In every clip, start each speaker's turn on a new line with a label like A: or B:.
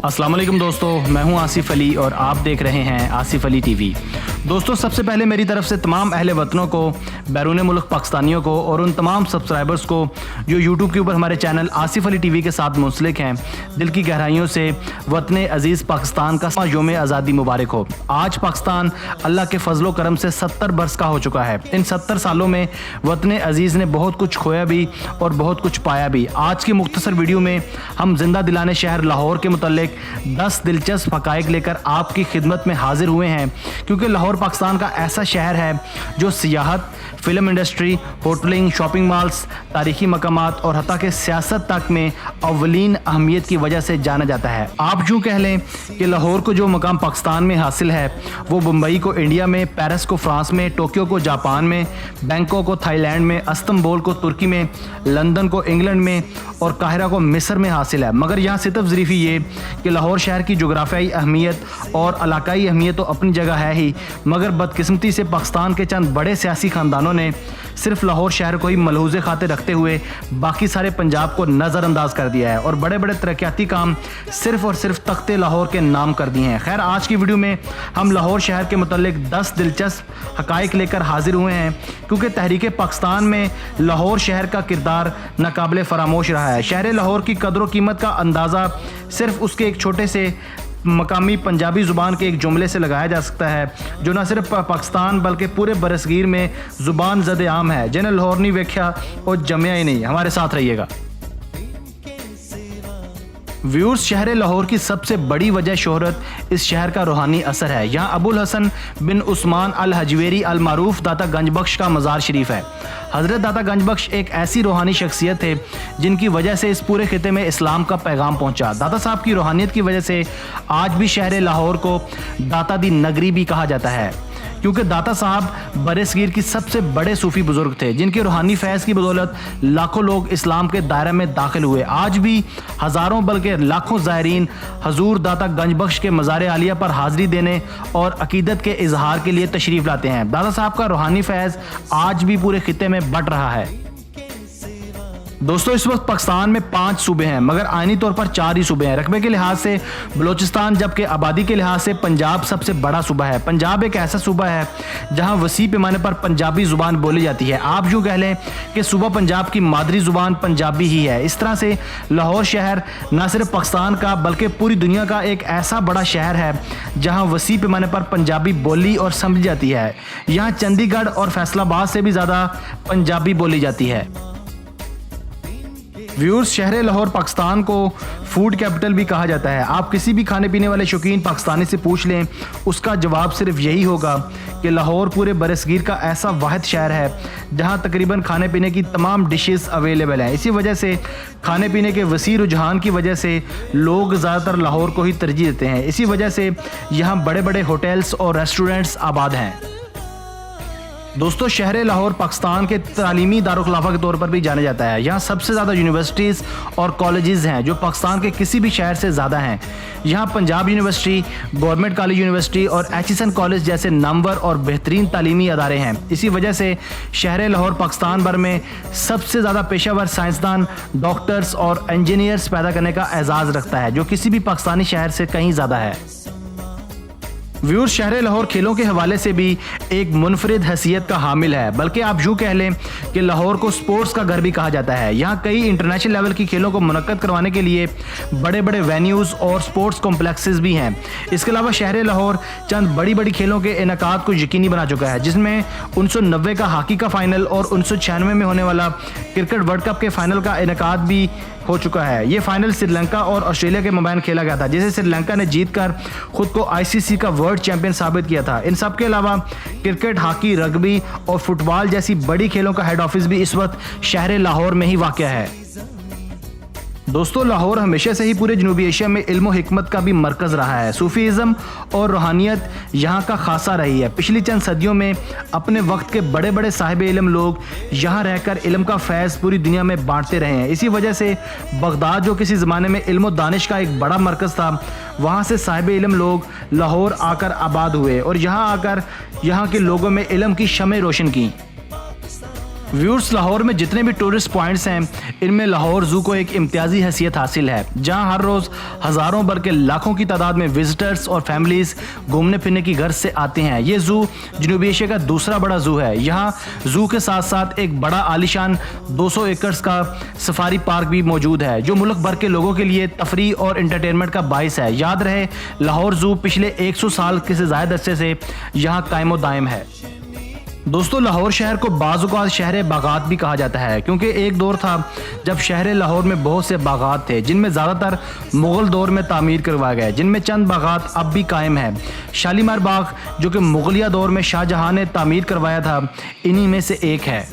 A: अस्सलाम वालेकुम दोस्तों, मैं हूं आसिफ अली और आप देख रहे हैं आसिफ अली टीवी। दोस्तों, सबसे पहले मेरी तरफ से तमाम अहले वतनों को, बैरून मुल्क पाकिस्तानियों को और उन तमाम सब्सक्राइबर्स को जो यूट्यूब के ऊपर हमारे चैनल आसिफ अली टीवी के साथ मुंसलिक हैं, दिल की गहराइयों से वतन अजीज़ पाकिस्तान का यौम आज़ादी मुबारक हो। आज पाकिस्तान अल्लाह के फजलो करम से 70 बरस का हो चुका है। इन 70 सालों में वतन अजीज़ ने बहुत कुछ खोया भी और बहुत कुछ पाया भी। आज की मुख्तसर वीडियो में हम जिंदा दिलाने शहर लाहौर के मुतल्लिक 10 दिलचस्प हक़ाइक़ लेकर आपकी खिदमत में हाजिर हुए हैं, क्योंकि लाहौर पाकिस्तान का ऐसा शहर है जो सियाहत, film industry, hotelling, shopping malls, तारीखी मकामात और हत्ता के सियासत तक में अव्वलीन अहमियत की वजह से जाना जाता है। आप यूँ कह लें कि लाहौर को जो मकाम पाकिस्तान में हासिल है वो मुंबई को इंडिया में, पेरिस को फ्रांस में, टोक्यो को जापान में, बैंकॉक को थाईलैंड में, इस्तांबुल को तुर्की में, लंदन को इंग्लैंड में और काहिरा को मिस्र में हासिल है। मगर यहाँ सितफ ज़रीफ़ी ये कि लाहौर शहर की जोग्राफियाई अहमियत और इलाकाई अहमियत तो अपनी जगह है ही, मगर बदकिस्मती से पाकिस्तान के चंद बड़े सियासी ख़ानदानों ने सिर्फ लाहौर शहर को ही मलहूज़े खातिर रखते हुए बाकी सारे पंजाब को नज़रअंदाज कर दिया है और बड़े बड़े तरक्याती काम सिर्फ और सिर्फ तख्ते लाहौर के नाम कर दिए हैं। खैर, आज की वीडियो में हम लाहौर शहर के मुतल्लिक 10 दिलचस्प हक़ाइक़ लेकर हाजिर हुए हैं, क्योंकि तहरीक पाकिस्तान में लाहौर शहर का किरदार नाकाबिले फरामोश रहा है। शहर लाहौर की कदर व कीमत का अंदाज़ा सिर्फ उसके एक छोटे से मकामी पंजाबी ज़ुबान के एक जुमले से लगाया जा सकता है, जो न सिर्फ पाकिस्तान बल्कि पूरे बरसगीर में ज़ुबान ज़द आम है। जिन्हें लाहौर नहीं वेख्या और जमया ही नहीं। हमारे साथ रहिएगा। व्यूअर्स, शहर लाहौर की सबसे बड़ी वजह शोहरत इस शहर का रूहानी असर है। यहाँ अबुल हसन बिन उस्मान अल हजवेरी अल मारूफ दाता गंजबख्श का मज़ार शरीफ है। हज़रत दाता गंजबख्श एक ऐसी रूहानी शख्सियत थे जिनकी वजह से इस पूरे खिते में इस्लाम का पैगाम पहुँचा। दाता साहब की रूहानियत की वजह से आज भी शहर लाहौर को दाता दी नगरी भी कहा जाता है, क्योंकि दाता साहब बरसगीर की सबसे बड़े सूफी बुजुर्ग थे, जिनके रूहानी फैज़ की बदौलत लाखों लोग इस्लाम के दायरे में दाखिल हुए। आज भी हज़ारों बल्कि लाखों ज़ायरीन हजूर दाता गंजबख्श के मज़ार आलिया पर हाज़िरी देने और अकीदत के इजहार के लिए तशरीफ़ लाते हैं। दाता साहब का रूहानी फैज़ आज भी पूरे खिते में बढ़ रहा है। दोस्तों, इस वक्त पाकिस्तान में 5 सूबे हैं, मगर आईनी तौर पर 4 ही सूबे हैं। रकबे के लिहाज से बलोचिस्तान, जबकि आबादी के लिहाज से पंजाब सबसे बड़ा सूबा है। पंजाब एक ऐसा सूबा है जहां वसी पैमाने पर पंजाबी ज़ुबान बोली जाती है। आप यूँ कह लें कि सूबा पंजाब की मादरी ज़ुबान पंजाबी ही है। इस तरह से लाहौर शहर न सिर्फ पाकिस्तान का बल्कि पूरी दुनिया का एक ऐसा बड़ा शहर है जहाँ वसी पैमाने पर पंजाबी बोली और समझी जाती है। यहाँ चंडीगढ़ और फैसलाबाद से भी ज़्यादा पंजाबी बोली जाती है। व्यूअर्स, शहर लाहौर पाकिस्तान को फूड कैपिटल भी कहा जाता है। आप किसी भी खाने पीने वाले शौकीन पाकिस्तानी से पूछ लें, उसका जवाब सिर्फ यही होगा कि लाहौर पूरे बरसगीर का ऐसा वाहिद शहर है जहां तकरीबन खाने पीने की तमाम डिशेस अवेलेबल हैं। इसी वजह से खाने पीने के वसी रुझान की वजह से लोग ज़्यादातर लाहौर को ही तरजीह देते हैं। इसी वजह से यहाँ बड़े बड़े होटल्स और रेस्टोरेंट्स आबाद हैं। दोस्तों, शहर लाहौर पाकिस्तान के तालीमी दारुखिलाफा के तौर पर भी जाना जाता है। यहाँ सबसे ज़्यादा यूनिवर्सिटीज़ और कॉलेजेस हैं, जो पाकिस्तान के किसी भी शहर से ज़्यादा हैं। यहाँ Punjab university, government college university और एचिसन कॉलेज जैसे नामवर और बेहतरीन तालीमी अदारे हैं। इसी वजह से शहर लाहौर पाकिस्तान भर में सबसे ज़्यादा पेशावर साइंसदान, डॉक्टर्स और इंजीनियर्स पैदा करने का एजाज़ रखता है, जो किसी भी पाकिस्तानी शहर से कहीं ज़्यादा है। व्यूअर्स, शहर लाहौर खेलों के हवाले से भी एक मुनफरिद हैसियत का हामिल है, बल्कि आप यूँ कह लें कि लाहौर को स्पोर्ट्स का घर भी कहा जाता है। यहाँ कई इंटरनेशनल लेवल की खेलों को मुनक्कद करवाने के लिए बड़े बड़े वेन्यूज़ और स्पोर्ट्स कॉम्प्लेक्सेस भी हैं। इसके अलावा शहर लाहौर चंद बड़ी बड़ी खेलों के इनेकाद को यकीनी बना चुका है, जिसमें 1990 का हॉकी का फाइनल और 1996 में होने वाला क्रिकेट वर्ल्ड कप के फाइनल का इनेकाद भी हो चुका है। ये फाइनल श्रीलंका और ऑस्ट्रेलिया के मबैन खेला गया था, जिसे श्रीलंका ने जीतकर खुद को ICC का वर्ल्ड चैंपियन साबित किया था। इन सब के अलावा क्रिकेट, हॉकी, रग्बी और फुटबॉल जैसी बड़ी खेलों का हेड ऑफिस भी इस वक्त शहर लाहौर में ही वाक़या है। दोस्तों, लाहौर हमेशा से ही पूरे जनूबी एशिया में इल्म व हिकमत का भी मरकज़ रहा है। सूफीज़म और रूहानियत यहाँ का खासा रही है। पिछली चंद सदियों में अपने वक्त के बड़े बड़े साहिब इल्म लोग यहाँ रहकर इल्म का फैज़ पूरी दुनिया में बांटते रहे हैं। इसी वजह से बगदाद, जो किसी ज़माने में इल्म व दानिश का एक बड़ा मरकज़ था, वहाँ से साहिब इल्म लोग लाहौर आकर आबाद हुए और यहाँ आकर यहाँ के लोगों में इल्म की शमें रोशन की। व्यूअर्स, लाहौर में जितने भी टूरिस्ट पॉइंट्स हैं इनमें लाहौर ज़ू को एक इम्तियाजी हैसियत हासिल है, जहां हर रोज़ हज़ारों बल्कि लाखों की तादाद में विजिटर्स और फैमिलीज़ घूमने फिरने की गर्ज से आते हैं। ये ज़ू जनूबी एशिया का दूसरा बड़ा ज़ू है। यहाँ ज़ू के साथ साथ एक बड़ा आलीशान 200 एकड़ का सफारी पार्क भी मौजूद है, जो मुल्क भर के लोगों के लिए तफरी और एंटरटेनमेंट का बाइस है। याद रहे, लाहौर ज़ू पिछले 100 साल के से ज़ायद अरसे से यहाँ कायमो दायम है। दोस्तों, लाहौर शहर को बाज़-औक़ात शहर बागात भी कहा जाता है, क्योंकि एक दौर था जब शहर लाहौर में बहुत से बागात थे, जिनमें ज़्यादातर मुग़ल दौर में तामीर करवाए गए, जिनमें चंद बागात अब भी कायम हैं। शालीमार बाग, जो कि मुग़लिया दौर में शाहजहां ने तामीर करवाया था, इन्हीं में से एक है।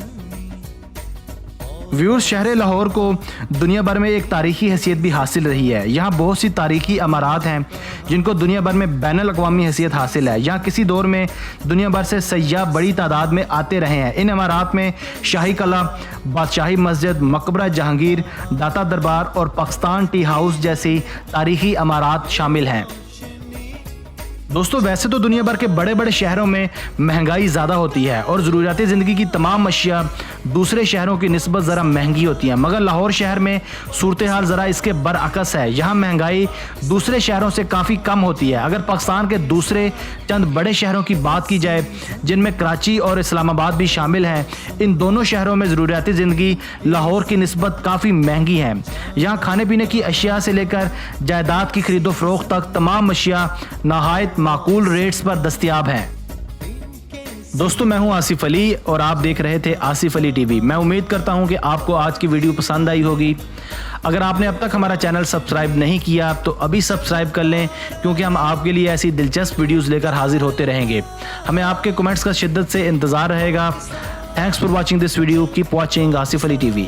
A: व्यूअर्स, शहर लाहौर को दुनिया भर में एक तारीखी हैसियत भी हासिल रही है। यहाँ बहुत सी तारीखी इमारत हैं जिनको दुनिया भर में बैनुल अक़वामी हैसियत हासिल है। यहाँ किसी दौर में दुनिया भर से सय्याह बड़ी तादाद में आते रहे हैं। इन इमारत में शाही कला, बादशाही मस्जिद, मकबरा जहांगीर, दाता दरबार और पाकिस्तान टी हाउस जैसी तारीखी इमारत शामिल हैं। दोस्तों, वैसे तो दुनिया भर के बड़े बड़े शहरों में महंगाई ज़्यादा होती है और ज़रूरियाती ज़िंदगी की तमाम अशिया दूसरे शहरों की निस्बत ज़रा महंगी होती हैं, मगर लाहौर शहर में सूरत हाल ज़रा इसके बरअक्स है। यहाँ महंगाई दूसरे शहरों से काफ़ी कम होती है। अगर पाकिस्तान के दूसरे चंद बड़े शहरों की बात की जाए, जिनमें कराची और इस्लामाबाद भी शामिल हैं, इन दोनों शहरों में ज़रूरियाती ज़िंदगी लाहौर की निस्बत काफ़ी महंगी है। यहाँ खाने पीने की अशिया से लेकर जायदाद की खरीदो फरोख्त तक तमाम अशिया नहायत माकूल रेट्स पर दस्तयाब हैं। दोस्तों, मैं हूं आसिफ अली और आप देख रहे थे आसिफ अली टीवी। मैं उम्मीद करता हूं कि आपको आज की वीडियो पसंद आई होगी। अगर आपने अब तक हमारा चैनल सब्सक्राइब नहीं किया तो अभी सब्सक्राइब कर लें, क्योंकि हम आपके लिए ऐसी दिलचस्प वीडियोस लेकर हाजिर होते रहेंगे। हमें आपके कमेंट्स का शिद्दत से इंतज़ार रहेगा। Thanks for watching this video. Keep watching Asif Ali TV.